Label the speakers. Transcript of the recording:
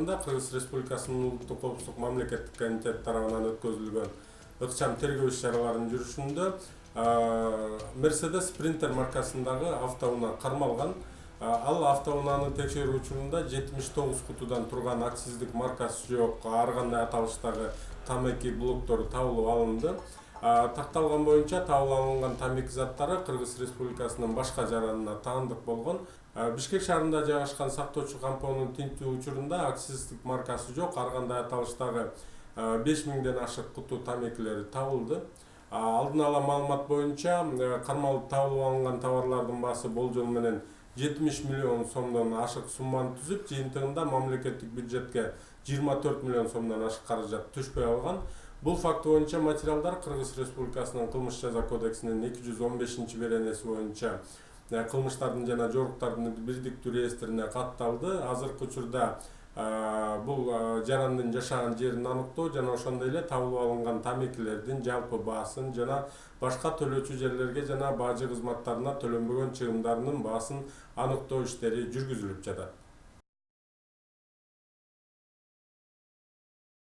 Speaker 1: шаарында Кыргыз Республикасынын Улуттук коопсуздук мамлекеттик комитети тарабынан өткөзүлгөн ыкчам тергөө иш-чараларынын жүрүшүндө Mercedes Sprinter маркасындагы автоунаа кармалган. Ал автоунааны текшерүү учурунда 79 кутудан турган акциздик маркасы жок ар кандай аталыштагы тамеки блоктору табылып алынды. Такталган боюнча табылып алынган тамеки заттары Кыргыз Республикасынын башка жаранына таандык болгон. Бишкек шаарында жайгашкан сактоочу кампоонун тинтүү учурунда акциздик маркасы жок ар кандай аталыштагы 5000ден ашык куту тамекилери табылды. Алдын ала маалымат боюнча кармалып табылып алынган товарлардын баасы болжол менен 70 миллион сомдон ашык сумманы түзүп, жыйынтыгында мамлекеттик бюджетке 24 миллион сомдон ашык каражат түшпөй алган. Бул факт боюнча материалдар Кыргыз Республикасынын кылмыш жаза кодексинин 215-беренеси боюнча кылмыштардын жана жоруктардын бирдиктүү реестрине катталды. Азыркы учурда бул жарандын жашаган жерин аныктоо жана ошондой эле табылып алынган тамекилердин жалпы баасын жана башка төлөөчү жерлерге жана бажы кызматтарына төлөнбөгөн чыгымдарынын баасын аныктоо иштери жүргүзүлүп жатат.